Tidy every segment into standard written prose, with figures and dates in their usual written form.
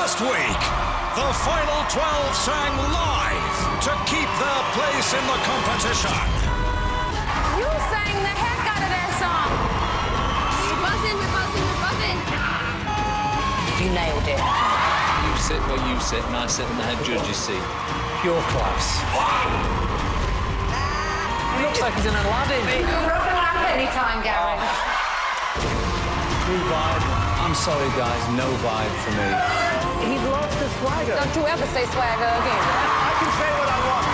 Last week, the final 12 sang live to keep their place in the competition. You sang the heck out of that song. We're buzzing, we're buzzing, we're buzzing. You nailed it. You sit where you sit, and I sit in the head judge's seat. Pure class. He looks like he's in Aladdin. You can rub a lamp anytime, Gary. New vibe. I'm sorry, guys, no vibe for me. He loves the swagger. Don't you ever say swagger again. I can say what I want.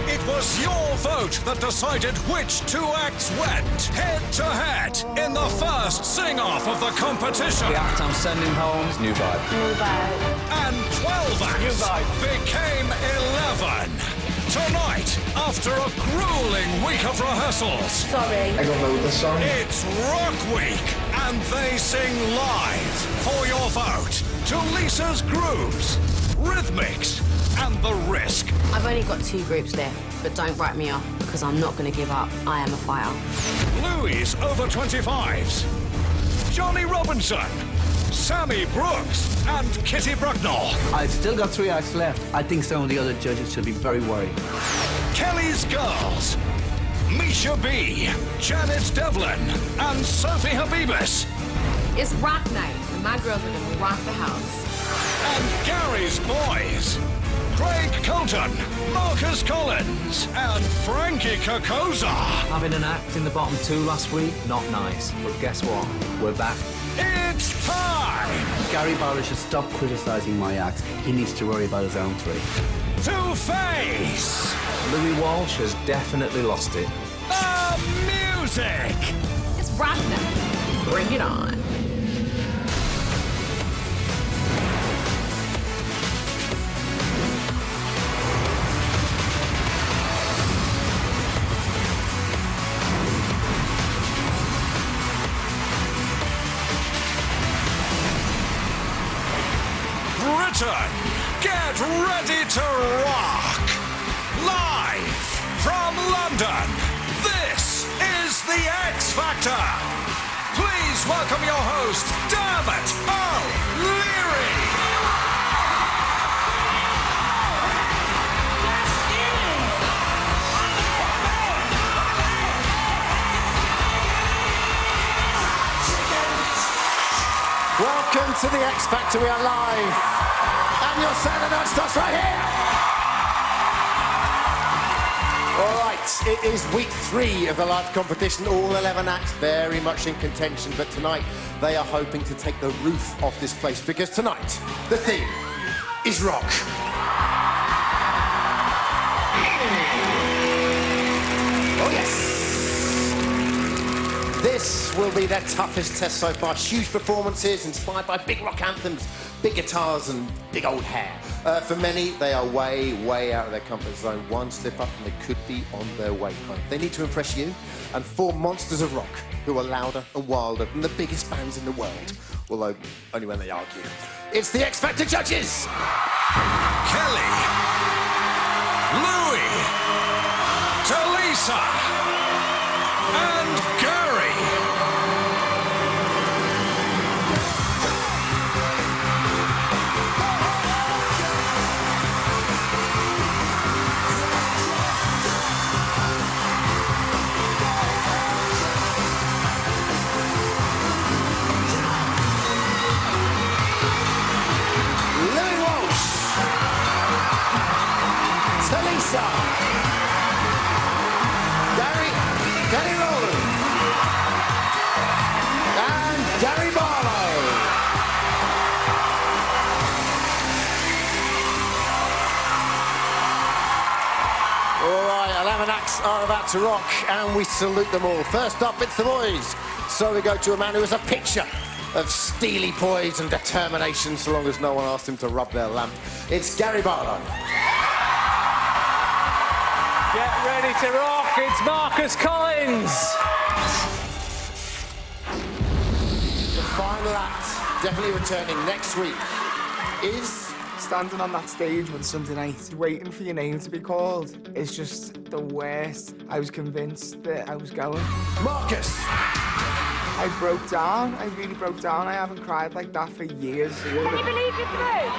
It was your vote that decided which two acts went head-to-head in the first sing-off of the competition. The act I'm sending home is New Vibe. New vibe. And 12 acts became 11. Tonight, after a grueling week of rehearsals, Sorry. I don't know this song. it's Rock Week, and they sing live for your vote to Lisa's Grooves, Rhythmics, and The Risk. I've only got 2 groups left, but don't write me off because I'm not going to give up. I am a fighter. Louis over 25s, Johnny Robinson, Sammy Brooks, and Kitty Brucknell. I've still got 3 acts left. I think some of the other judges should be very worried. Kelly's Girls, Misha B, Janet Devlin, and Sophie Habibis. It's rock night, and my girls are going to rock the house. And Gary's Boys, Craig Colton, Marcus Collins, and Frankie Kokoza. Having an act in the bottom 2 last week, not nice. But guess what? We're back. It's time Gary Barlow should stop criticising my act. He needs to worry about his own 3. to face Louis Walsh has definitely lost it. the music. It's rock night. Bring it on. Britain, get ready to rock! Live from London, this is the X Factor! Please welcome your host, Dermot O'Leary! Welcome to the X Factor. We are live. And your Saturday night starts right here. All right, it is week 3 of the live competition. All 11 acts very much in contention, but tonight they are hoping to take the roof off this place because tonight the theme is rock. Oh yes. This will be their toughest test so far. Huge performances inspired by big rock anthems, big guitars and big old hair. For many, they are way, way out of their comfort zone. One slip up and they could be on their way home. They need to impress you and 4 monsters of rock who are louder and wilder than the biggest bands in the world, although only when they argue. It's the X Factor judges! Kelly, Louis, Talisa, and Gary. Louis Walsh, Talisa, Gary Rowland, and Gary Barlow. All right, 11 acts are about to rock, and we salute them all. First up, it's the boys. So we go to a man who is a picture of steely poise and determination, so long as no one asks him to rub their lamp. It's Gary Barlow. Get ready to rock. It's Marcus Collins. The final act, definitely returning next week, is... Standing on that stage on Sunday night, waiting for your name to be called, is just the worst. I was convinced that I was going. Marcus. I broke down. I really broke down. I haven't cried like that for years. Can you believe you're through?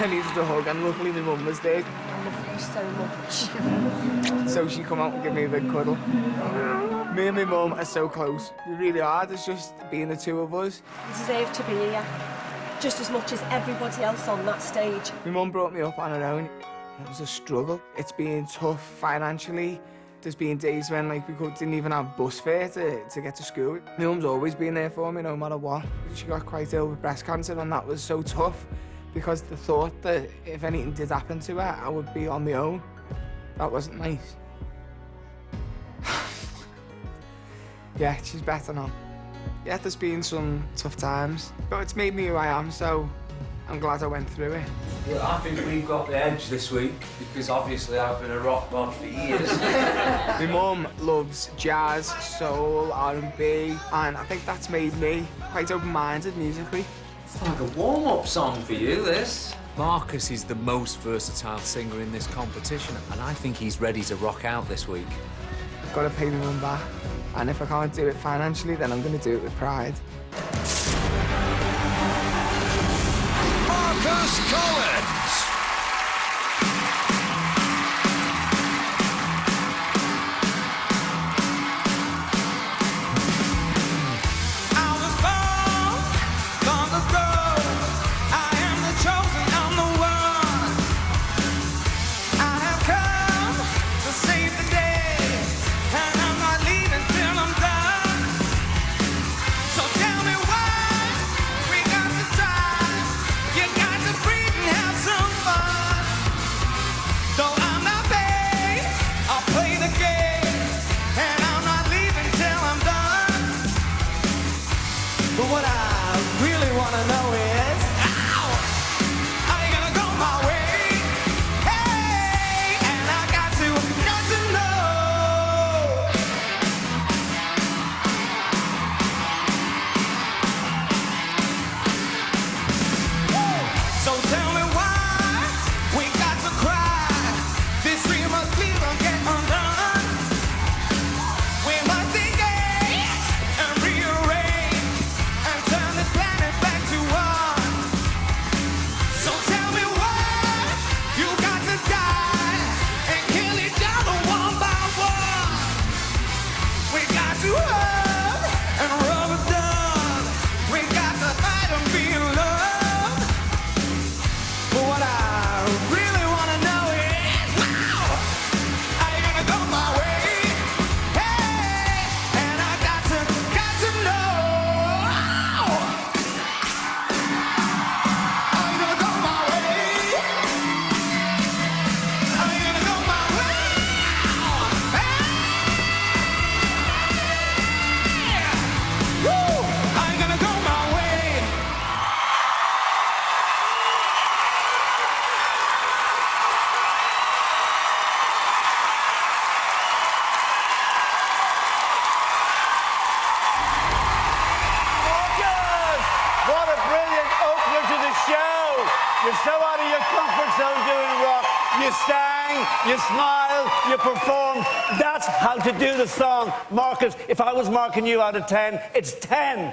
I needed a hug, and luckily my mum was there. I love you so much. So she come out and give me a big cuddle. Me and my mum are so close. We really are. There's just being the two of us. You deserve to be here, just as much as everybody else on that stage. My mum brought me up on her own. It was a struggle. It's been tough financially. There's been days when like didn't even have bus fare to get to school. My mum's always been there for me no matter what. She got quite ill with breast cancer, and that was so tough because the thought that if anything did happen to her, I would be on my own. That wasn't nice. Yeah, she's better now. Yeah, there's been some tough times, but it's made me who I am, so I'm glad I went through it. Well, I think we've got the edge this week because obviously I've been a rock mod for years. My mum loves jazz, soul, R&B, and I think that's made me quite open-minded musically. It's like a warm-up song for you, this. Marcus is the most versatile singer in this competition, and I think he's ready to rock out this week. I've got to pay my mum back, and if I can't do it financially, then I'm going to do it with pride. Marcus Collins. I was born long ago. I am the chosen, I'm the one. I have come to save the day, and I'm not leaving till I'm done. So tell me why we got to try. You got to breathe and have some fun. Though I'm not paid, I'll play the game, and I'm not leaving till I'm done. But what I really want to know is, ow, are you gonna go my way? Hey, and I got to know. So tell me why we got to cry. This dream must leave or get undone. We must engage and rearrange and turn this planet back to one. So tell me why you got to die and kill each other one by one. We got to hug and rub it down. We got to fight and be in love. But what I really want to know is, wow, are you gonna go my way? Hey, and I got to know. Are you gonna go my way? Are you gonna go my way? Hey! Woo! Are you gonna go my way? Marcus! What a brilliant opener to the show! You're so out of your comfort zone doing rock. You sang, you smiled, you performed. That's how to do the song. Marcus, if I was marking you out of 10, it's 10.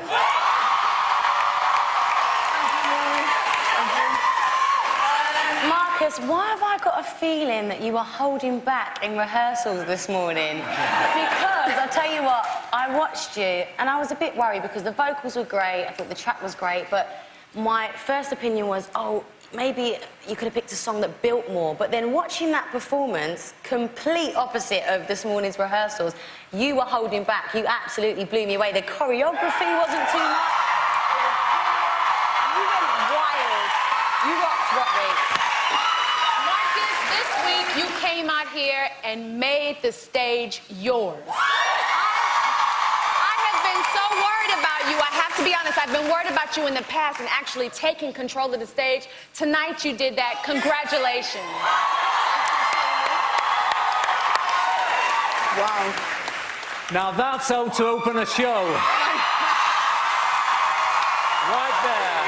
Marcus, why have I got a feeling that you were holding back in rehearsals this morning? Because, I'll tell you what, I watched you and I was a bit worried because the vocals were great, I thought the track was great, but my first opinion was, oh, maybe you could have picked a song that built more. But then watching that performance, complete opposite of this morning's rehearsals, you were holding back. You absolutely blew me away. The choreography wasn't too much. You went wild. You rocked, Rodney. Marcus, this week you came out here and made the stage yours. I have been so worried about you. I have to be honest, I've been worried about you in the past and actually taking control of the stage. Tonight you did that. Congratulations. Wow. Now that's how to open a show. Right there.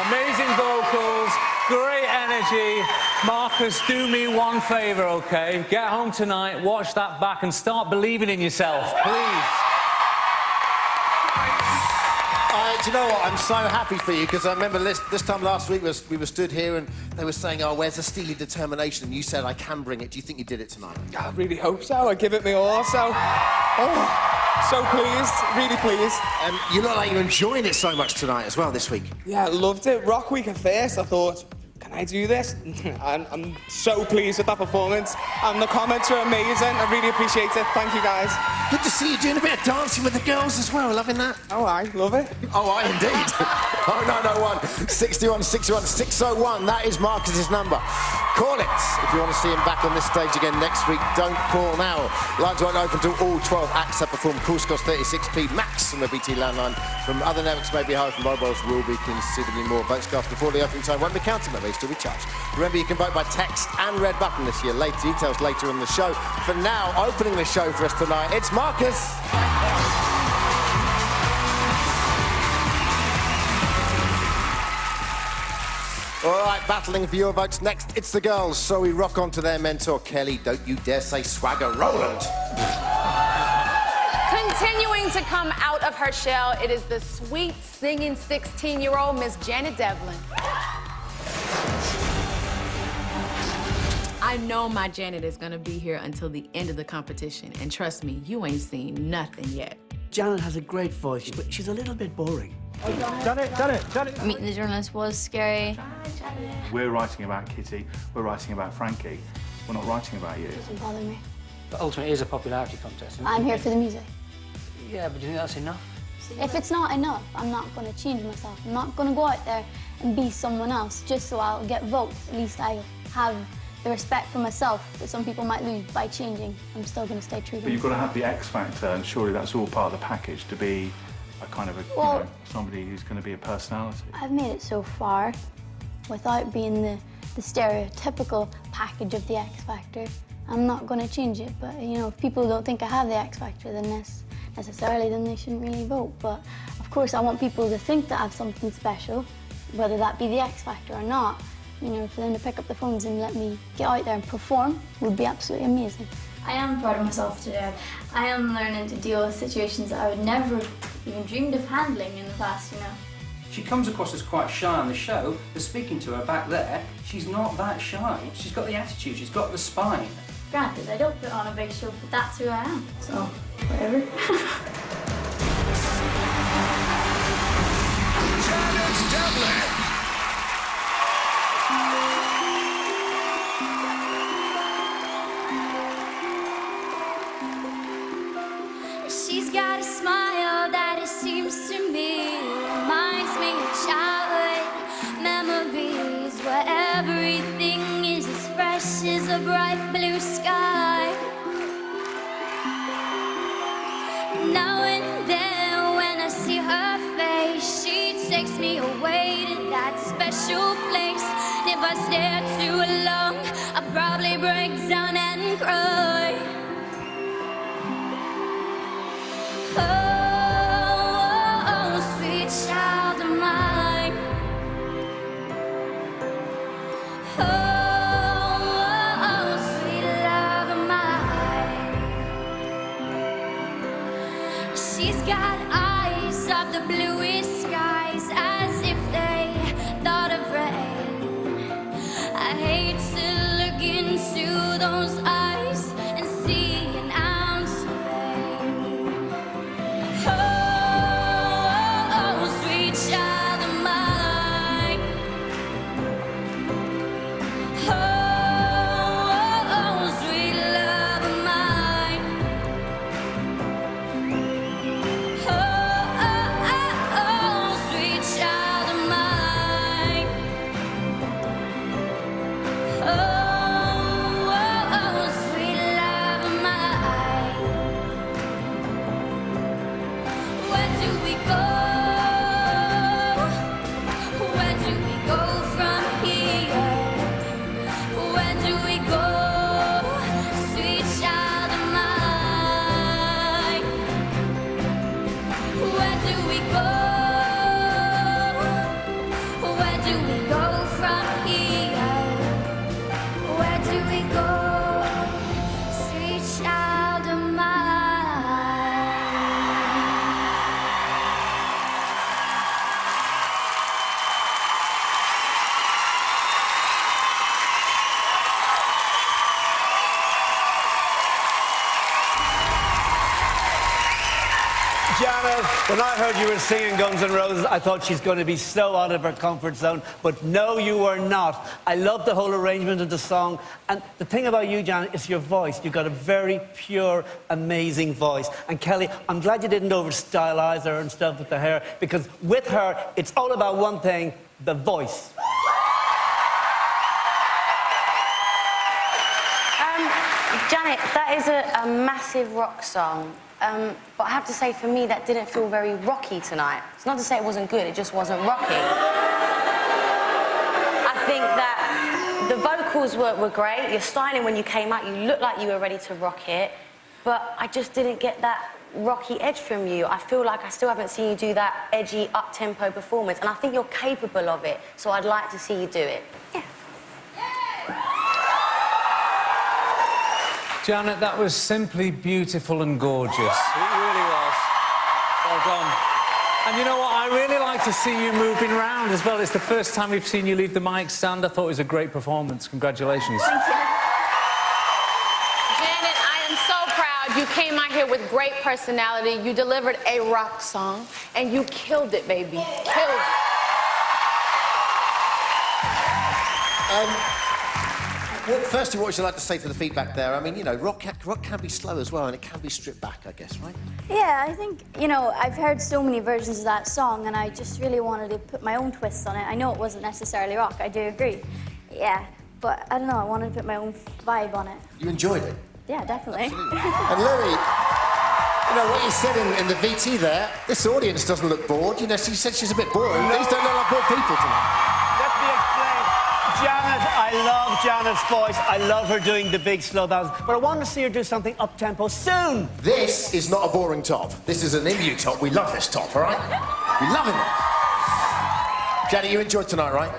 Amazing vocals, great energy. Marcus, do me one favour, okay? Get home tonight, watch that back and start believing in yourself, please. Do you know what? I'm so happy for you because I remember this time last week we were stood here and they were saying, "Oh, where's the steely determination?" And you said, "I can bring it." Do you think you did it tonight? I really hope so. I give it me all. So pleased, really pleased. You look like you're enjoying it so much tonight as well this week. Yeah, I loved it. Rock Week at first, I thought, can I do this? I'm so pleased with that performance. And the comments were amazing. I really appreciate it. Thank you, guys. Good to see you doing a bit of dancing with the girls as well. Loving that. Oh, I love it. Oh, I indeed. 0901 61 61 601. That is Marcus's number. Call it if you want to see him back on this stage again next week. Don't call now. Lines won't open until all 12 acts have performed. Calls cost 36p max from the BT landline. From other networks, maybe higher from mobiles, will be considerably more. Votes cast before the opening time won't be counted, but may still be charged. Remember, you can vote by text and red button this year. Late details later in the show. For now, opening the show for us tonight, it's Marcus. All right, battling for your votes next, it's the girls. So we rock on to their mentor, Kelly. Don't you dare say swagger, Roland. Continuing to come out of her shell, it is the sweet singing 16-year-old Miss Janet Devlin. I know my Janet is gonna be here until the end of the competition, and trust me, you ain't seen nothing yet. Janet has a great voice, but she's a little bit boring. Janet. Meeting the journalist was scary. We're writing about Kitty, we're writing about Frankie. We're not writing about you. Doesn't bother me. But ultimately, it is a popularity contest. I'm here for the music. Yeah, but do you think that's enough? If it's not enough, I'm not going to change myself. I'm not going to go out there and be someone else just so I'll get votes. At least I have the respect for myself that some people might lose by changing. I'm still going to stay true to But you've got myself. to have the X factor, and surely that's all part of the package to be a kind of Well, somebody who's going to be a personality. I've made it so far without being the stereotypical package of the X Factor. I'm not going to change it, but you know, if people don't think I have the X Factor, then then they shouldn't really vote. But of course, I want people to think that I have something special, whether that be the X Factor or not. You know, for them to pick up the phones and let me get out there and perform would be absolutely amazing. I am proud of myself today. I am learning to deal with situations that I would never even dreamed of handling in the past, you know. She comes across as quite shy on the show, but speaking to her back there, she's not that shy. She's got the attitude, she's got the spine. Granted, I don't put on a big show, but that's who I am, so whatever. Janet Devlin. She's got a smile that it seems to me reminds me of childhood memories where everything is as fresh as a bright blue sky. Now and then when I see her face, she takes me away to that special place. And if I stare too long, I'll probably break down and cry. Oh, sweet child of mine. Oh, sweet love of mine. She's got eyes of the bluest skies, as if they thought of rain. I hate to look into those eyes, When I heard you were singing Guns N' Roses, I thought she's going to be so out of her comfort zone, but no, you are not. I love the whole arrangement of the song, and the thing about you, Janet, is your voice. You've got a very pure, amazing voice. And Kelly, I'm glad you didn't over-stylize her and stuff with the hair, because with her, it's all about one thing, the voice. Janet, that is a massive rock song. But I have to say, for me, that didn't feel very rocky tonight. It's not to say it wasn't good, it just wasn't rocky. I think that the vocals were great. Your styling when you came out, you looked like you were ready to rock it. But I just didn't get that rocky edge from you. I feel like I still haven't seen you do that edgy, up-tempo performance. And I think you're capable of it, so I'd like to see you do it. Yeah. Janet, that was simply beautiful and gorgeous. It really was. Well done. And you know what? I really like to see you moving around as well. It's the first time we've seen you leave the mic stand. I thought it was a great performance. Congratulations. Thank you. Janet, I am so proud. You came out here with great personality. You delivered a rock song, and you killed it, baby. Killed it. Well, firstly, what would you like to say for the feedback there? I mean, you know, rock can be slow as well, and it can be stripped back, I guess, right? Yeah, I think, you know, I've heard so many versions of that song, and I just really wanted to put my own twist on it. I know it wasn't necessarily rock, I do agree. Yeah, but I don't know, I wanted to put my own vibe on it. You enjoyed it? Yeah, definitely. And Louis, you know, what you said in the VT there, this audience doesn't look bored. You know, she said she's a bit boring. These don't look like bored people tonight. Let me explain. Janet, I love Janet's voice. I love her doing the big slow bounce. But I want to see her do something up-tempo soon. This is not a boring top. This is an Imbue top. We love this top, all right? We love it. Janet, you enjoyed tonight, right?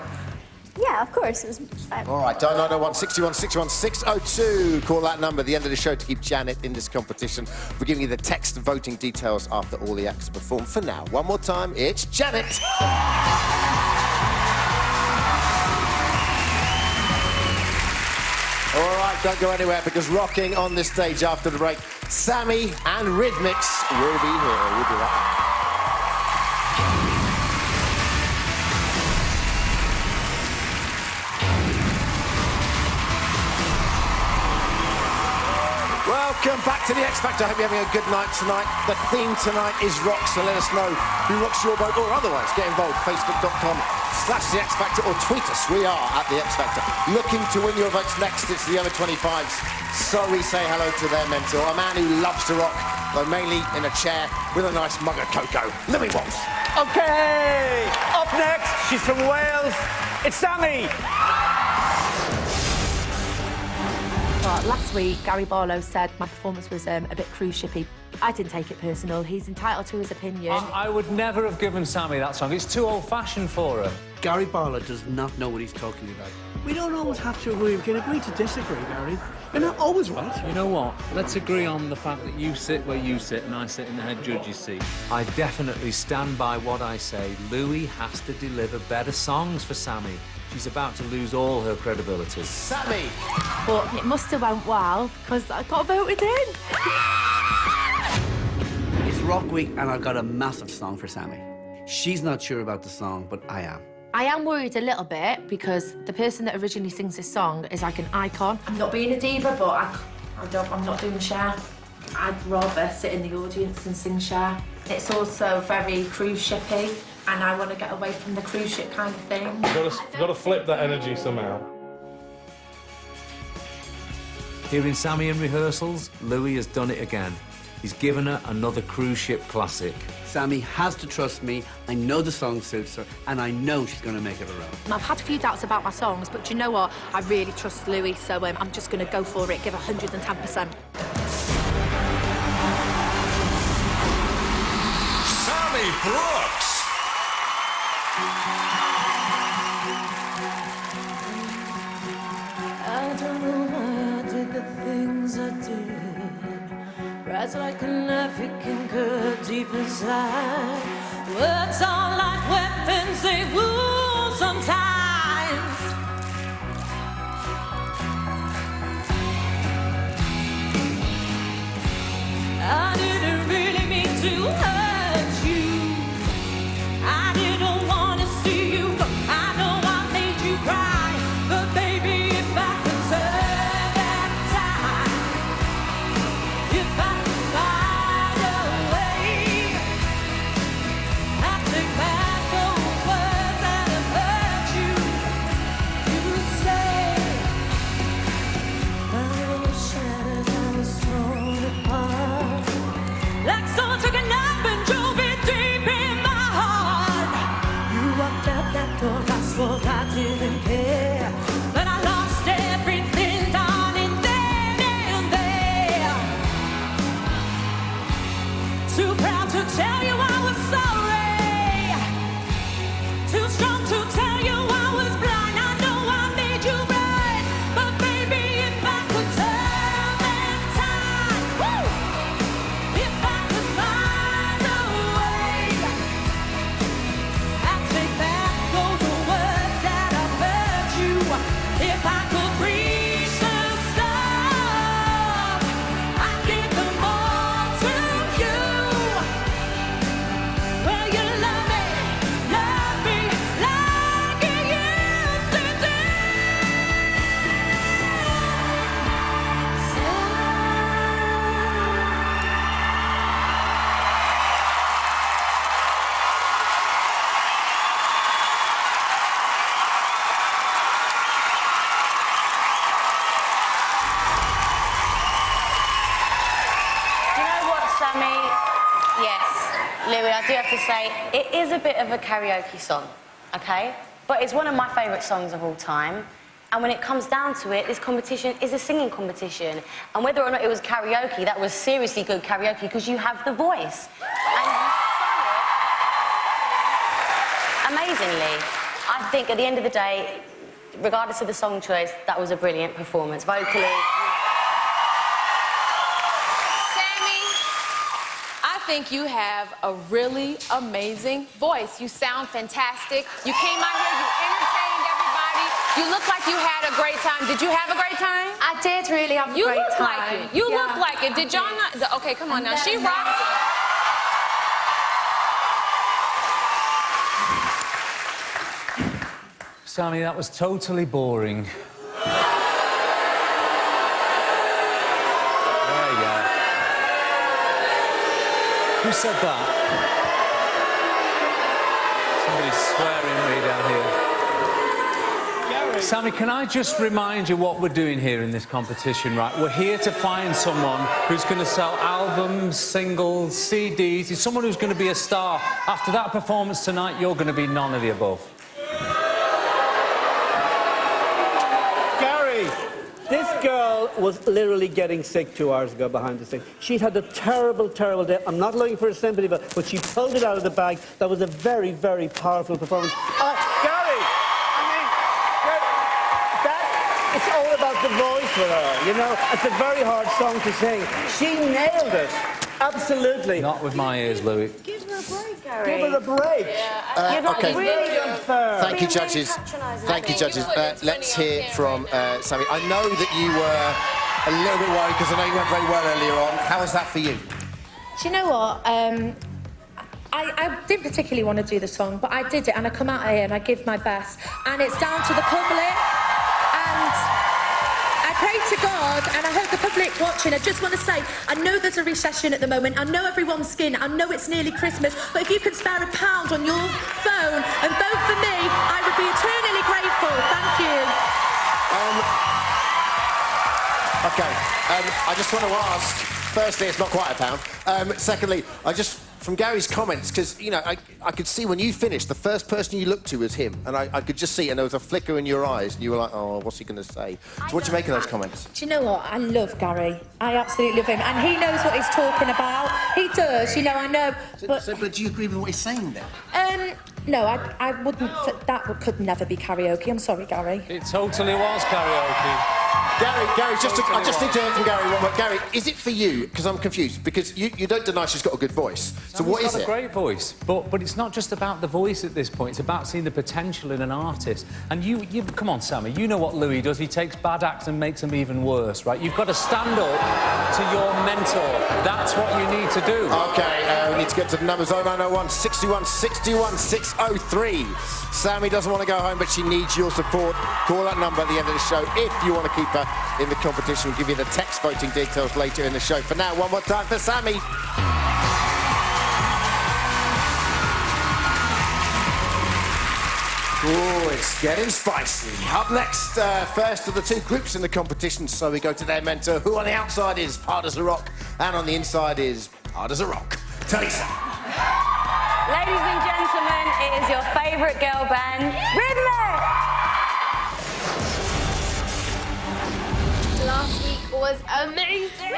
Yeah, of course. It was fun. All right, dial 901 61 61 602. Call that number at the end of the show to keep Janet in this competition. We're giving you the text and voting details after all the acts perform. For now, one more time, it's Janet. All right, don't go anywhere, because rocking on this stage after the break, Sammy and Rhythmix will be here. We'll be right back. Welcome back to the X Factor. I hope you're having a good night tonight. The theme tonight is rock, so let us know who rocks your boat, or otherwise get involved. Facebook.com/The X Factor, or tweet us. We are at The X Factor. Looking to win your votes next, it's the over 25s. So we say hello to their mentor, a man who loves to rock, though mainly in a chair with a nice mug of cocoa. Louis Watts. Okay, up next, she's from Wales. It's Sammy. Well, last week, Gary Barlow said my performance was a bit cruise shippy. I didn't take it personal. He's entitled to his opinion. I would never have given Sammy that song. It's too old-fashioned for her. Gary Barlow does not know what he's talking about. We don't always have to agree. We can agree to disagree, Gary. You're not always right. You know what? Let's agree on the fact that you sit where you sit and I sit in the head judge's seat. I definitely stand by what I say. Louis has to deliver better songs for Sammy. She's about to lose all her credibility. Sammy! But it must have went well, because I got voted in. It's Rock Week, and I've got a massive song for Sammy. She's not sure about the song, but I am. I am worried a little bit, because the person that originally sings this song is like an icon. I'm not being a diva, but I'm not doing Cher. I'd rather sit in the audience and sing Cher. It's also very cruise shippy, and I want to get away from the cruise ship kind of thing. You've got to flip that energy somehow. Hearing Sammy in rehearsals, Louis has done it again. He's given her another cruise ship classic. Sammy has to trust me. I know the song suits her, and I know she's going to make it her own. I've had a few doubts about my songs, but do you know what? I really trust Louis, so I'm just going to go for it, give 110%. Sammy Brooks. I don't know why I did the things I did. Rise like an African girl deep inside. Words are like weapons, they wound sometimes. I didn't really mean to hurt you. walked out that door, I swore I didn't care. But I lost everything down in there and there. Too proud to tell you I was sorry. Too strong to tell you I was blind. I know I made you right. But baby, if I could turn back time, woo! If I could find a way, I'd take back those words that I hurt you. If I could reach the stars, I'd give them all to you. Will you love me like you used to do? Do you know what, Sammy? Yes, Louis, I do have to say, it is a bit of a karaoke song, okay? But it's one of my favourite songs of all time. And when it comes down to it, this competition is a singing competition. And whether or not it was karaoke, that was seriously good karaoke because you have the voice. And you sung it amazingly. I think at the end of the day, regardless of the song choice, that was a brilliant performance. Vocally, I think you have a really amazing voice. You sound fantastic. You came out here, you entertained everybody. You look like you had a great time. Did you have a great time? I did really have a You great look time. like it. You Yeah, look like it. Did y'all not? Okay, come on now. She rocked. Sammy, that was totally boring. There you go. Who said that? Somebody's swearing way down here. Sammy, can I just remind you what we're doing here in this competition, right? We're here to find someone who's going to sell albums, singles, CDs. It's someone who's going to be a star. After that performance tonight, you're going to be none of the above. Gary, this girl was literally getting sick 2 hours ago behind the scene. She'd had a terrible, terrible day. I'm not looking for a sympathy, but she pulled it out of the bag. That was a very, very powerful performance. Gary, it's all about the voice with her, you know? It's a very hard song to sing. She nailed it. Absolutely. Not with my ears, Louis. give her a break, Gary. Give her a break. You're not okay. really unfair. Thank you, judges. Thank you, judges. Let's hear from Sammy. I know that you were a little bit worried because I know you went very well earlier on. How was that for you? Do you know what? I didn't particularly want to do the song, but I did it, and I come out here and I give my best. And it's down to the public. And I pray to God, and I hope the public watching, I just want to say, I know there's a recession at the moment, I know everyone's skin, I know it's nearly Christmas, but if you could spare £1 on your phone and vote for me, I would be eternally grateful. Thank you. Okay, I just want to ask, firstly, it's not quite £1. Secondly, from Gary's comments, because, you know, I could see when you finished, the first person you looked to was him, and I could just see, and there was a flicker in your eyes, and you were like, oh, what's he going to say? So what do you make of those comments? Do you know what? I love Gary. I absolutely love him, and he knows what he's talking about. He does, you know, I know. But do you agree with what he's saying then? No, I wouldn't. That could never be karaoke. I'm sorry, Gary. It totally was karaoke. Gary, I just need to hear from Gary one more. Gary, is it for you? Because I'm confused. Because you don't deny she's got a good voice. So what is it? She's got a great voice, but it's not just about the voice at this point. It's about seeing the potential in an artist. And you come on, Sammy. You know what Louis does. He takes bad acts and makes them even worse, right? You've got to stand up to your mentor. That's what you need to do. Okay, we need to get to the numbers. 0901 61 61 603. Sammy doesn't want to go home, but she needs your support. Call that number at the end of the show if you want to keep her in the competition. We'll give you the text voting details later in the show. For now, one more time for Sammy. Oh, it's getting spicy. Up next, first of the two groups in the competition, so we go to their mentor, who on the outside is hard as a rock, and on the inside is hard as a rock. Talisa. Ladies and gentlemen, it is your favourite girl band, Rhythmic! Last week was amazing!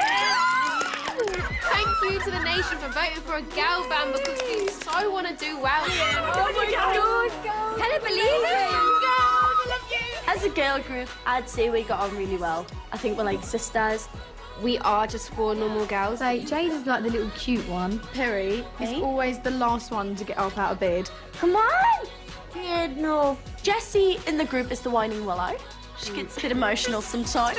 Thank you to the nation for voting for a girl band because we so want to do well. Oh my God! Can I believe it? As a girl group, I'd say we got on really well. I think we're like sisters. We are just four normal girls. Like, Jade is like the little cute one. Perry is always the last one to get up out of bed. Come on! Yeah, no. Jessie in the group is the whining willow. She gets a bit emotional sometimes.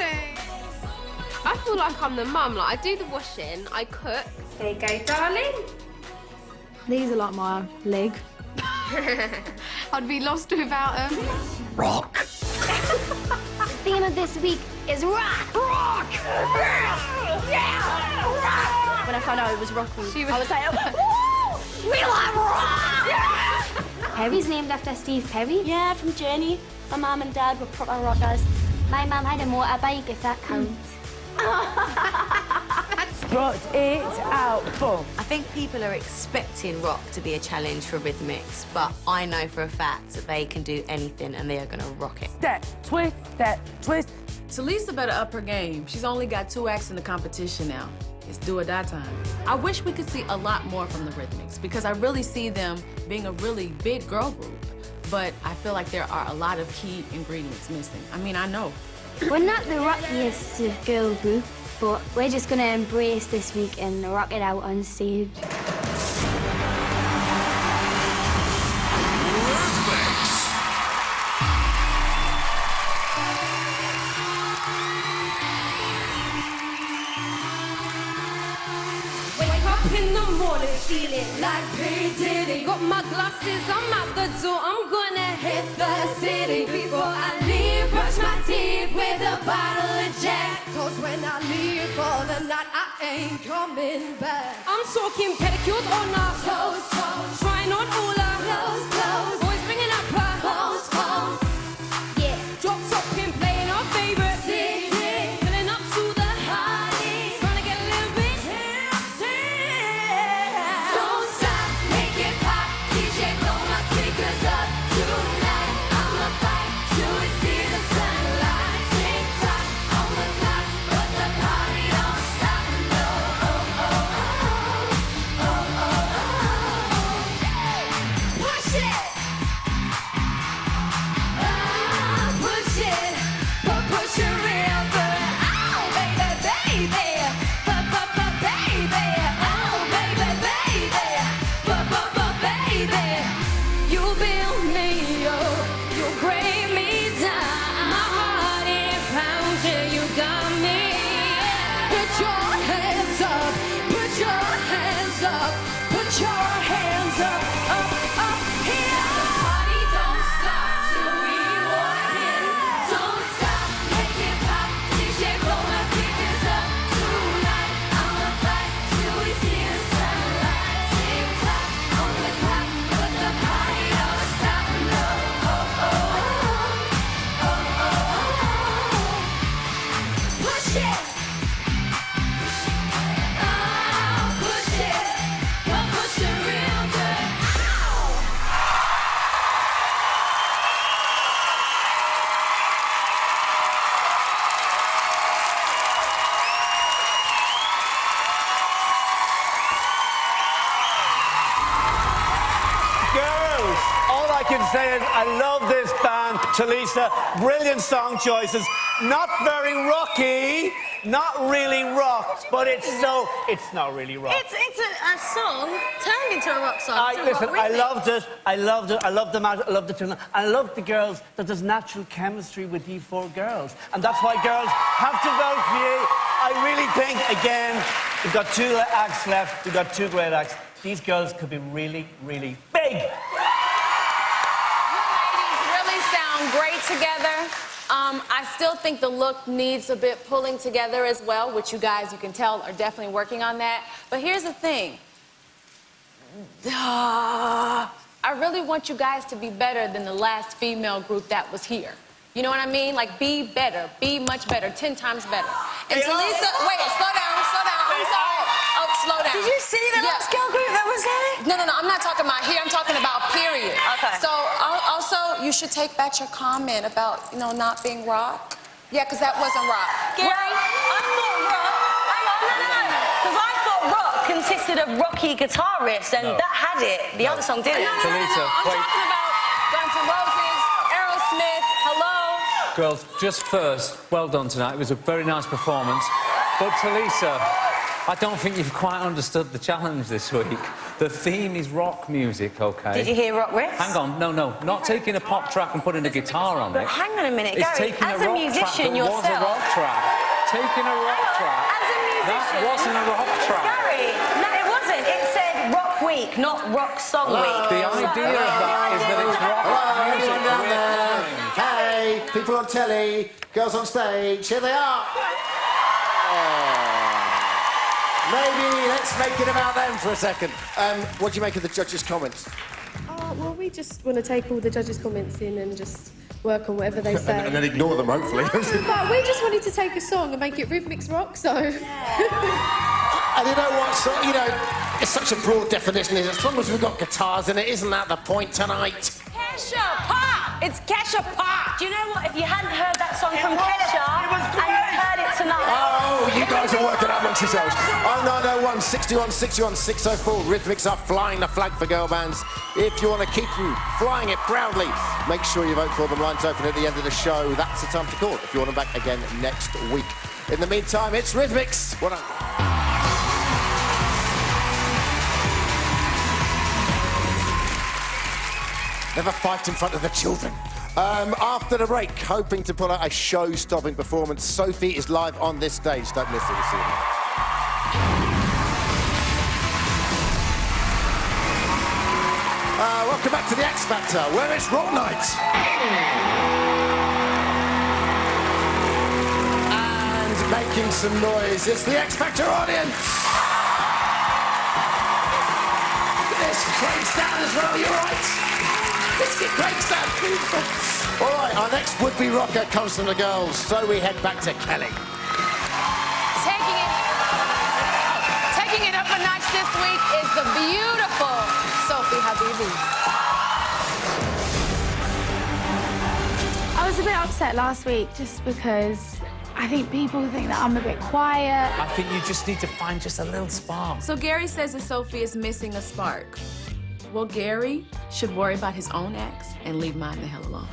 I feel like I'm the mum. Like, I do the washing, I cook. There you go, darling. These are like my leg. I'd be lost without them. Rock. The theme of this week is rock. Rock. Yeah. Rock. When I found out it was Rocky, I was like, We love rock. Perry's named after Steve Perry. Yeah, from Journey. My mum and dad were proper rockers. My mum had a motorbike, if that counts. Brought it out. Boom. I think people are expecting rock to be a challenge for Rhythmics, but I know for a fact that they can do anything and they are going to rock it. Step, twist, step, twist. Talisa better up her game. She's only got 2 acts in the competition now. It's do or die time. I wish we could see a lot more from the Rhythmics because I really see them being a really big girl group. But I feel like there are a lot of key ingredients missing. I mean, I know. We're not the rockiest girl group, but we're just gonna embrace this week and rock it out on stage. Wake up in the morning feeling like P. Diddy. Got my glasses, I'm out the door, I'm gonna hit the city. Before I leave, brush my teeth with a bottle of Jack. Cause when I leave for the night, I ain't coming back. I'm talking pedicures on our toes, trying on all our clothes, boys bringing up our clothes. Yeah, drop top pin playing our favorite CD, filling up to the highs, trying to get a little bit tipsy. Don't stop, make it pop, DJ blow my speakers up tonight. I'ma fight till we see the sunlight. Tick tock on the clock, but the party don't stop. No, push it. Push it, but push it real good. Oh, baby, baby, baby. Oh, baby, baby, you build me up, you break me down. My heart it pounds and you got me. Put your hands up, put your hands up, put your hands up, up here. The party don't stop till we walk in. Don't stop, make it pop. DJ blow my speakers up tonight. I'ma fight till we see the sunlight. Tick tock on the clock, but the party don't stop. No, push it. Push it, but push it real good. Girls, all I can say is I love this band. Talisa, brilliant song choices. Not very rocky, not really rock, but it's not really rock. It's a song turned into a rock song. Listen, I loved it. I loved it. I loved the match. I loved the tune. I loved the girls that there's natural chemistry with you 4 girls. And that's why girls have to vote for you. I really think, again, we've got 2 acts left. We've got 2 great acts. These girls could be really, really big. You ladies really sound great together. I still think the look needs a bit pulling together as well, which you guys, you can tell, are definitely working on that. But here's the thing. I really want you guys to be better than the last female group that was here. You know what I mean? Like, be better. Be much better. 10 times better. And Talisa, wait, slow down. I'm sorry. Oh, slow down. Did you See the last girl group that was here? No, I'm not talking about here. I'm talking about period. Okay. So also, you should take back your comment about, you know, not being rock. Yeah, because that wasn't rock. Gary, I thought rock. Hang on, no. Because I thought rock consisted of rocky guitar riffs, and that had it. The other song didn't. No. I'm talking about Guns N' Roses, Aerosmith, Hello. Girls, just first, well done tonight. It was a very nice performance. But Talisa, I don't think you've quite understood the challenge this week. The theme is rock music, OK? Did you hear rock riffs? Hang on, no. Not taking a pop track and putting a guitar on But it. hang on a minute, It's Gary, taking as a a rock musician track that was a yourself... rock track. Taking a rock track. As a musician... That wasn't a rock track. Gary, no, it wasn't. It said rock week, not rock song week. The idea of that is that it's rock music down with there. learning. Hey, people on telly, girls on stage, here they are. Maybe let's make it about them for a second. What do you make of the judges' comments? Well, we just want to take all the judges' comments in and just work on whatever they say. And then ignore them, hopefully. But we just wanted to take a song and make it Rhythmix rock, so... And you know what? So, you know, it's such a broad definition. As long as we've got guitars in it, isn't that the point tonight? Kesha Pop! It's Kesha Pop! Do you know what? If you hadn't heard that song from Kesha and you heard it tonight... Oh, you guys are working out amongst yourselves. 0901 61 61 604. Rhythmix are flying the flag for girl bands. If you want to keep them flying it proudly, make sure you vote for them. Lines open at the end of the show. That's the time to call if you want them back again next week. In the meantime, it's Rhythmix. Well done. Never fight in front of the children. After the break, hoping to pull out a show-stopping performance, Sophie is live on this stage. Don't miss it this evening. Welcome back to the X Factor, where it's Rock Night. And making some noise, it's the X Factor audience. Look at this, Craig's down as well, you're right. Let's get Craig's down. All right, our next would-be rocker comes from the girls, so we head back to Kelly. Taking it up a notch this week is the beautiful Sophie Habibi. I was a bit upset last week just because I think people think that I'm a bit quiet. I think you just need to find just a little spark. So Gary says that Sophie is missing a spark. Well, Gary should worry about his own acts and leave mine the hell alone.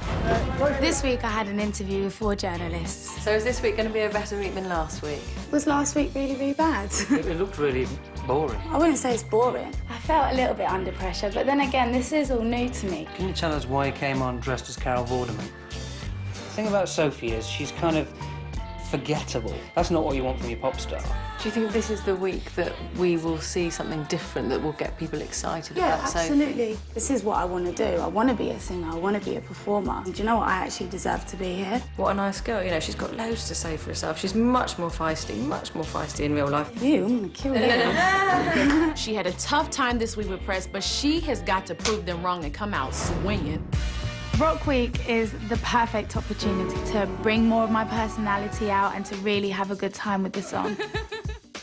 This week I had an interview with 4 journalists. So is this week going to be a better week than last week? Was last week really, really bad? It looked really boring. I wouldn't say it's boring. I felt a little bit under pressure, but then again, this is all new to me. Can you tell us why you came on dressed as Carol Vorderman? The thing about Sophie is she's kind of forgettable. That's not what you want from your pop star. Do you think this is the week that we will see something different that will get people excited Yeah, about Sophie? absolutely. This is what I want to do. I want to be a singer. I want to be a performer. Do you know what? I actually deserve to be here. What a nice girl. You know, she's got loads to say for herself. She's much more feisty in real life. You, I'm going to kill you. She had a tough time this week with press, but she has got to prove them wrong and come out swinging. Rock Week is the perfect opportunity to bring more of my personality out and to really have a good time with the song.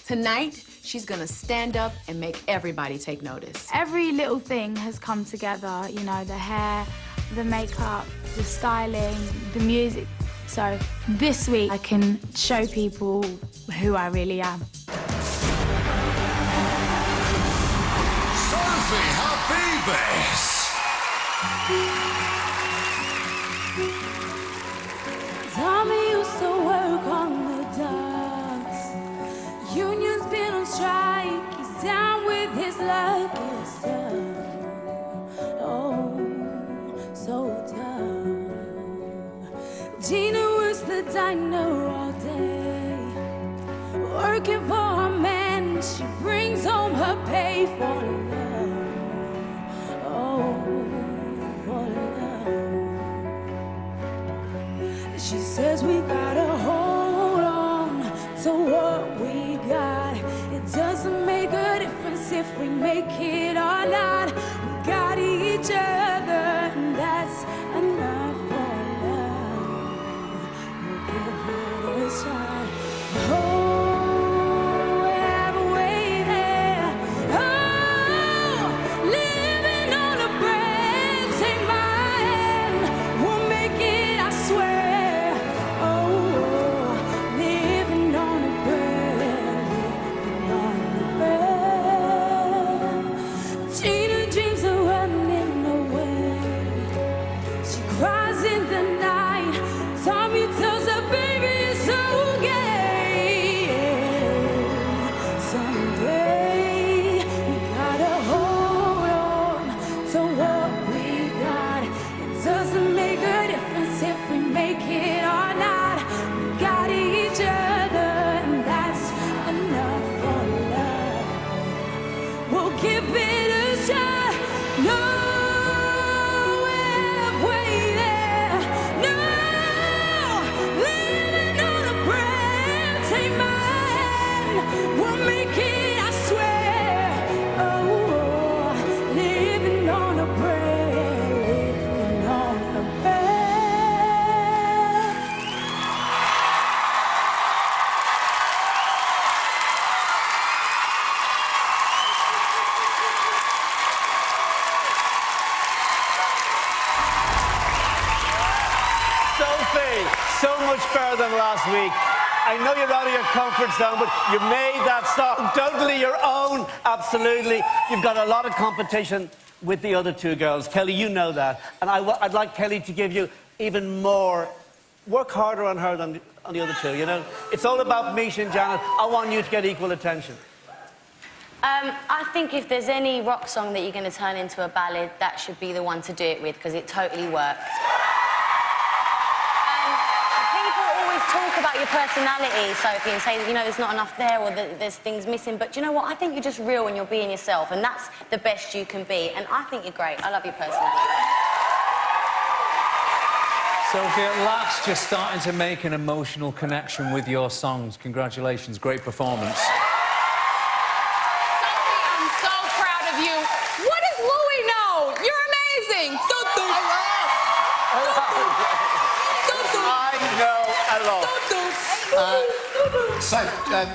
Tonight, she's gonna stand up and make everybody take notice. Every little thing has come together, you know, the hair, the makeup, the styling, the music. So this week I can show people who I really am. Sophie Habibis. Tommy used to work on the docks. Union's been on strike. He's down with his lucky stuff. Oh, so tough. Gina works the diner all day, working for her man. She brings home her pay for love. Oh, for love. She says we gotta hold on to what we got. It doesn't make a difference if we make it or not. We got each other, and that's enough for love. We'll give it a shot. Oh, have a way there. Sophie, so much better than last week. I know you're out of your comfort zone, but you made that song totally your own. Absolutely. You've got a lot of competition with the other two girls. Kelly, you know that. And I'd like Kelly to give you even more. Work harder on her than on the other two, you know? It's all about Misha and Janet. I want you to get equal attention. I think if there's any rock song that you're going to turn into a ballad, that should be the one to do it with, because it totally works. People always talk about your personality, Sophie, and say that, you know, there's not enough there or that there's things missing. But do you know what? I think you're just real and you're being yourself, and that's the best you can be. And I think you're great. I love your personality. Sophie, at last, you're starting to make an emotional connection with your songs. Congratulations. Great performance. So,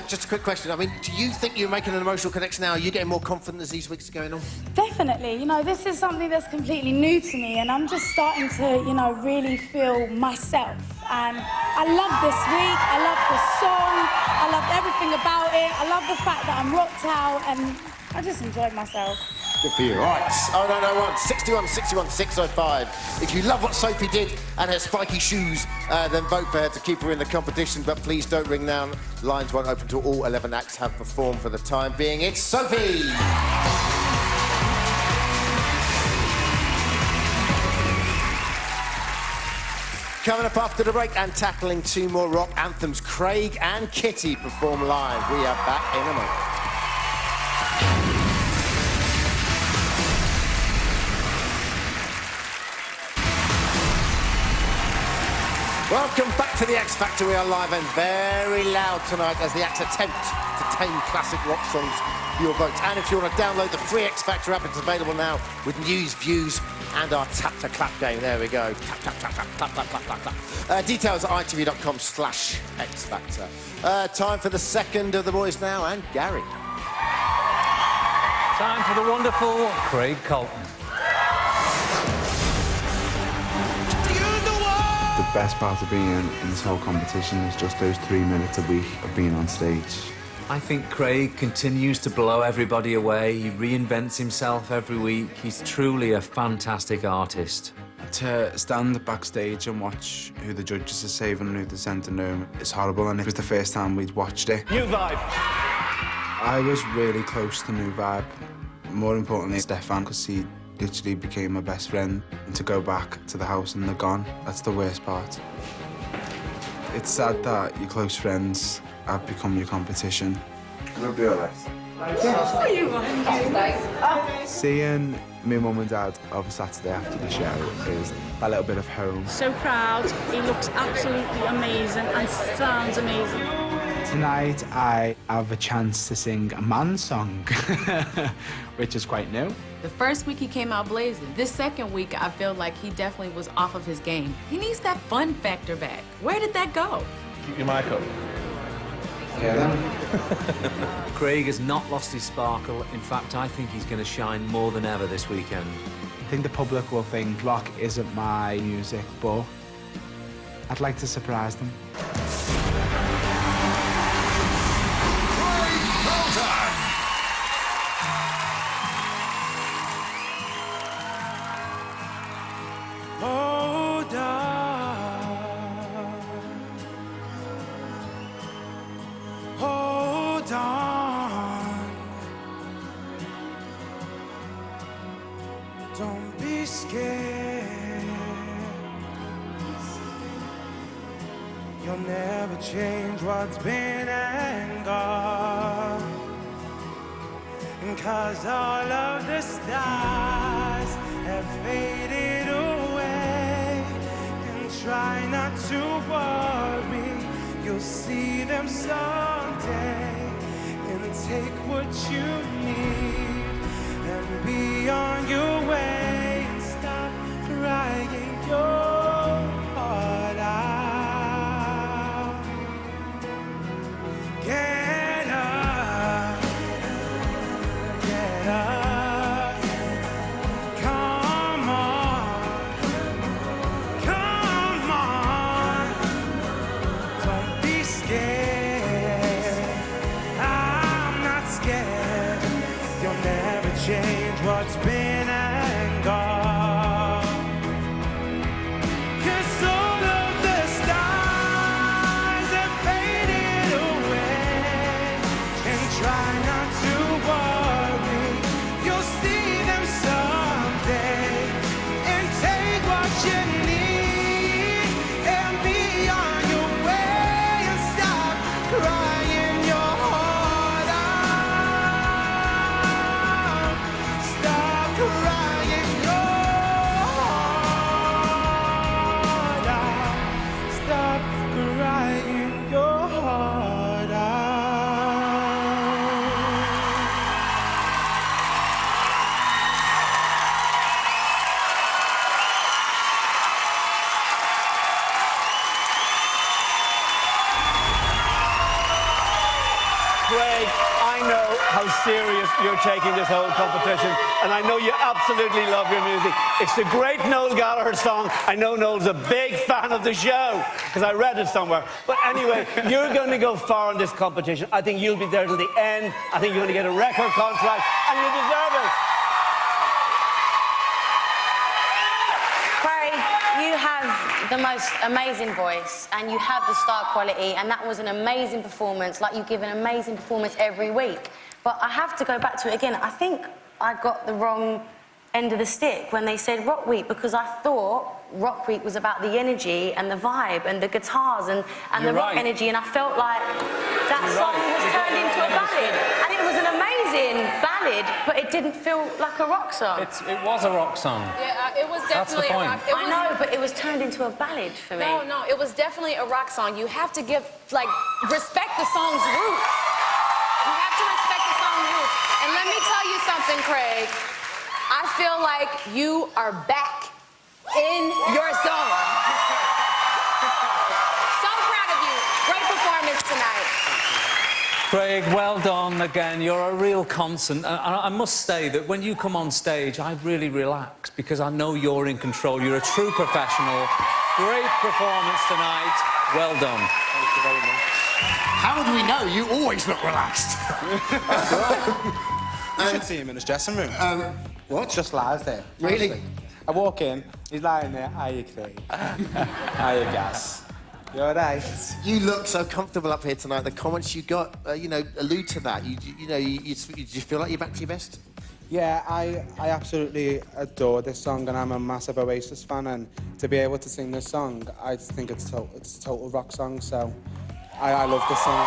just a quick question. I mean, do you think you're making an emotional connection now? Are you getting more confident as these weeks are going on? Definitely. You know, this is something that's completely new to me, and I'm just starting to, you know, really feel myself. And I love this week. I love the song. I love everything about it. I love the fact that I'm rocked out, and I just enjoyed myself. Good for you. All right. 0901 61 61 605. If you love what Sophie did and her spiky shoes, then vote for her to keep her in the competition. But please don't ring now. Lines won't open until all 11 acts have performed. For the time being, it's Sophie. Coming up after the break and tackling two more rock anthems, Craig and Kitty perform live. We are back in a moment. Welcome back to the X Factor. We are live and very loud tonight as the acts attempt to tame classic rock songs for your votes. And if you want to download the free X Factor app, it's available now with news, views, and our tap to clap game. There we go. Tap, tap, tap, tap, clap, clap, clap, clap, clap. Details at itv.com/X Factor. Time for the second of the boys now, and Gary. Time for the wonderful Craig Colton. The best part of being in this whole competition is just those 3 minutes a week of being on stage. I think Craig continues to blow everybody away. He reinvents himself every week. He's truly a fantastic artist. To stand backstage and watch who the judges are saving and who they're sending home is horrible, and it was the first time we'd watched it. New Vibe. I was really close to New Vibe. More importantly, Stefan, because he literally became my best friend. And to go back to the house and they're gone, that's the worst part. It's sad that your close friends have become your competition. It'll be all right. Seeing my mum and dad over Saturday after the show is a little bit of home. So proud. He looks absolutely amazing and sounds amazing. Tonight I have a chance to sing a man's song, which is quite new. The first week he came out blazing. This second week, I feel like he definitely was off of his game. He needs that fun factor back. Where did that go? Keep your mic up. Craig has not lost his sparkle. In fact, I think he's going to shine more than ever this weekend. I think the public will think rock isn't my music, but I'd like to surprise them. Hold on, hold on. Don't be scared. You'll never change what's been and gone. And 'cause all of the stars have faded away, and try not to worry, you'll see them someday. And take what you need and be on your way, and stop crying your heart out. Get up, get up. Come on, come on. you need and be on your way and stop crying your heart out. Stop crying your heart out. Stop crying your heart out. Craig, I know how serious you're taking this whole competition, and I know you absolutely love your music. It's the great Noel Gallagher song. I know Noel's a big fan of the show, because I read it somewhere. But anyway, you're going to go far in this competition. I think you'll be there till the end. I think you're going to get a record contract, and you deserve it. Craig, you have the most amazing voice and you have the star quality, and that was an amazing performance, like you give an amazing performance every week. But I have to go back to it again. I think I got the wrong end of the stick when they said Rock Week, because I thought Rock Week was about the energy and the vibe and the guitars and the rock energy, and I felt like that song was turned into a ballad. And it was an amazing ballad, but it didn't feel like a rock song. It was a rock song. Yeah, it was That's the definitely point. a rock. I know, but it was turned into a ballad for me. No, it was definitely a rock song. You have to give, like, respect the song's roots. You have to respect the song's roots. And let me tell you something, Craig. I feel like you are back in your zone. So proud of you. Great performance tonight. Craig, well done again. You're a real constant. And I must say that when you come on stage, I really relax because I know you're in control. You're a true professional. Great performance tonight. Well done. Thank you very much. How would we know? You always look relaxed. You should see him in his dressing room. What? Just lies there. Really? Honestly. I walk in, he's lying there. Hiya, Craig. Hiya, Gas. You all right? You look so comfortable up here tonight. The comments you got, allude to that. You feel like you're back to your best? Yeah, I absolutely adore this song, and I'm a massive Oasis fan. And to be able to sing this song, I just think it's a total rock song. So I love this song.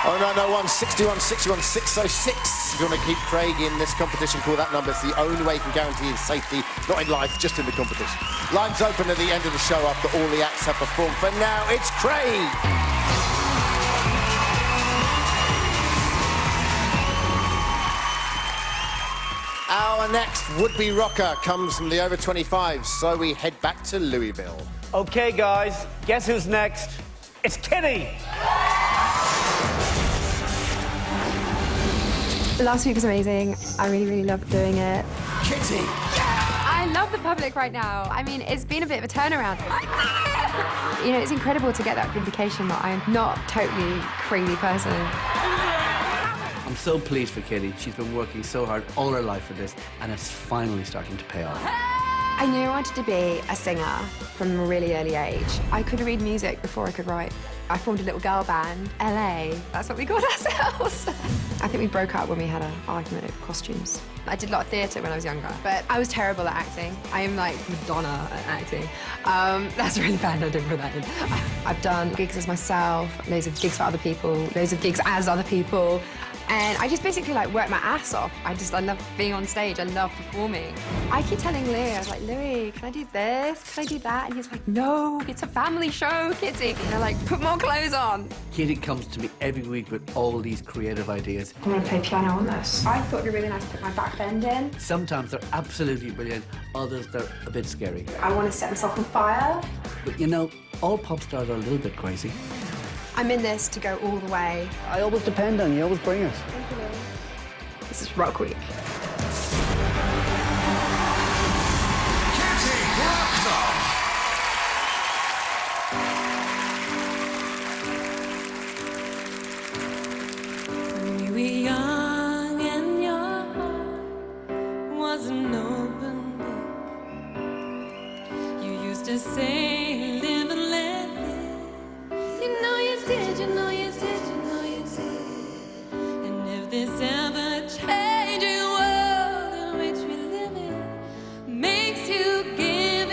0901 61 61 606. If you want to keep Craig in this competition, call that number. It's the only way you can guarantee his safety, not in life, just in the competition. Lines open at the end of the show after all the acts have performed. For now, it's Craig. Our next would-be rocker comes from the over 25s, so we head back to Louisville. Okay, guys, guess who's next? It's Kitty. Last week was amazing. I really, really loved doing it. Kitty! I love the public right now. I mean, it's been a bit of a turnaround. You know, it's incredible to get that vindication that I'm not a totally crazy person. I'm so pleased for Kitty. She's been working so hard all her life for this, and it's finally starting to pay off. I knew I wanted to be a singer from a really early age. I could read music before I could write. I formed a little girl band, LA. That's what we called ourselves. I think we broke up when we had an argument over costumes. I did a lot of theatre when I was younger, but I was terrible at acting. I am like Madonna at acting. That's really bad, I didn't put that in. I've done gigs as myself, loads of gigs for other people, loads of gigs as other people. And I just basically like work my ass off. I love being on stage. I love performing. I keep telling Louis, I was like, Louis, can I do this? Can I do that? And he's like, no, it's a family show, Kitty. And they're like, put more clothes on. Kitty comes to me every week with all these creative ideas. I'm gonna play piano on this. I thought it'd be really nice to put my back bend in. Sometimes they're absolutely brilliant, others they're a bit scary. I want to set myself on fire. But you know, all pop stars are a little bit crazy. I'm in this to go all the way. I always depend on you, always bring it. Thank you, Louis. This is Rock Week. When we were young and your heart was an open book, you used to say, live and let live. You know you did, you know you did, you know you did. And if this ever changing world in which we live in makes you give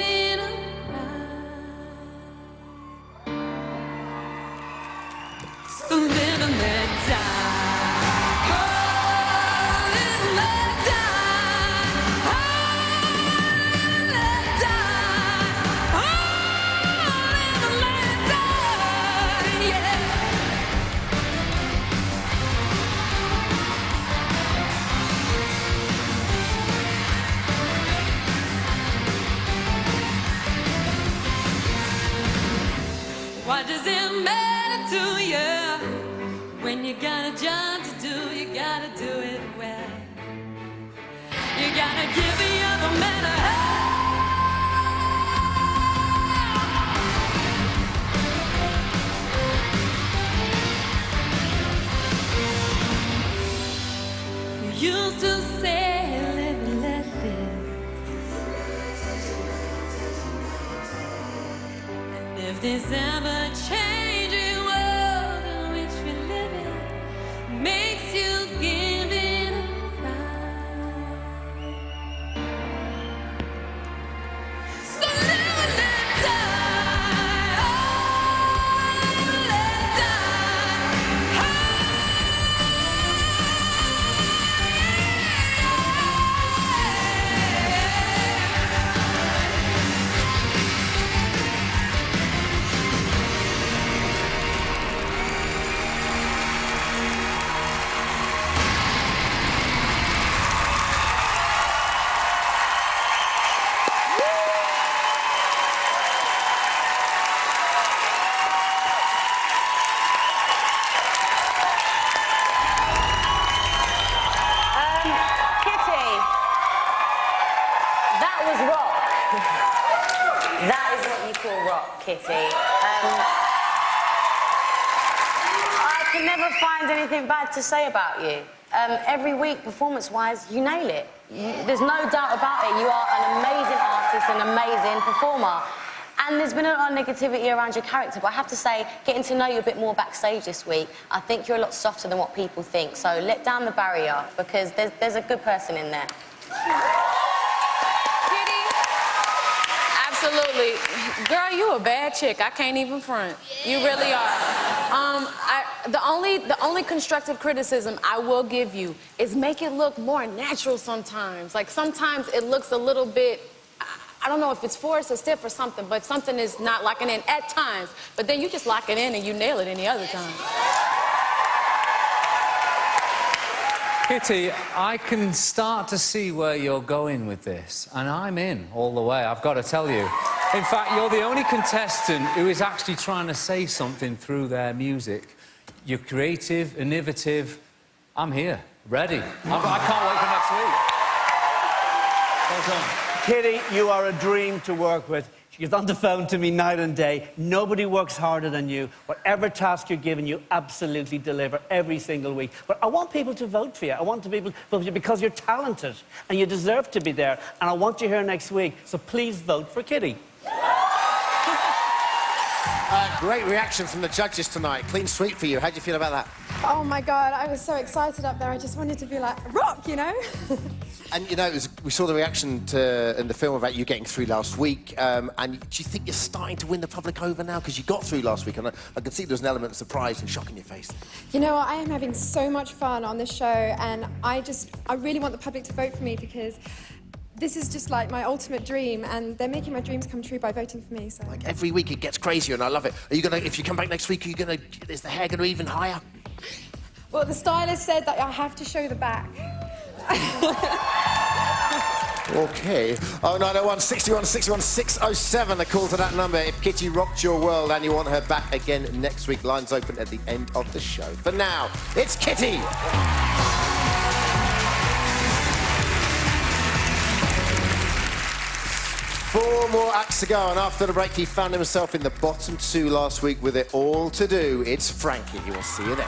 What does it matter to you? When you got a job to do, you gotta do it well. You gotta give the other man a hand. You used to say, live and let live. And if this ever changing world in which we live in makes you give in a cry, so live and let die. Oh, live and let Kitty, that was rock. That is what you call rock, Kitty. I can never find anything bad to say about you. Every week, performance-wise, you nail it. There's no doubt about it. You are an amazing artist, an amazing performer. And there's been a lot of negativity around your character, but I have to say, getting to know you a bit more backstage this week, I think you're a lot softer than what people think. So let down the barrier, because there's a good person in there. Kitty, absolutely. Girl, you a bad chick. I can't even front. You really are. The only constructive criticism I will give you is make it look more natural sometimes. Like, sometimes it looks a little bit, I don't know if it's forced or stiff or something, but something is not locking in at times. But then you just lock it in and you nail it any other time. Kitty, I can start to see where you're going with this, and I'm in all the way, I've got to tell you. In fact, you're the only contestant who is actually trying to say something through their music. You're creative, innovative. I'm here, ready. I can't wait for next week. Well done. Kitty, you are a dream to work with. She gets on the phone to me night and day. Nobody works harder than you. Whatever task you're given, you absolutely deliver every single week. But I want people to vote for you. I want people to vote for you because you're talented and you deserve to be there. And I want you here next week. So please vote for Kitty. Great reaction from the judges tonight. Clean sweep for you. How do you feel about that? Oh my God, I was so excited up there. I just wanted to be like, rock, you know? And, you know, we saw the reaction in the film about you getting through last week. And do you think you're starting to win the public over now? Because you got through last week, and I could see there was an element of surprise and shock in your face. You know what, I am having so much fun on this show, and I really want the public to vote for me because this is just like my ultimate dream, and they're making my dreams come true by voting for me, so... Like, every week it gets crazier, and I love it. Are you gonna, if you come back next week, is the hair gonna be even higher? Well, the stylist said that I have to show the back. Okay. 0901 61 61 607, the call to that number. If Kitty rocked your world and you want her back again next week, lines open at the end of the show. For now, it's Kitty! 4 more acts to go, and after the break, he found himself in the bottom 2 last week with it all to do. It's Frankie. We'll see you then.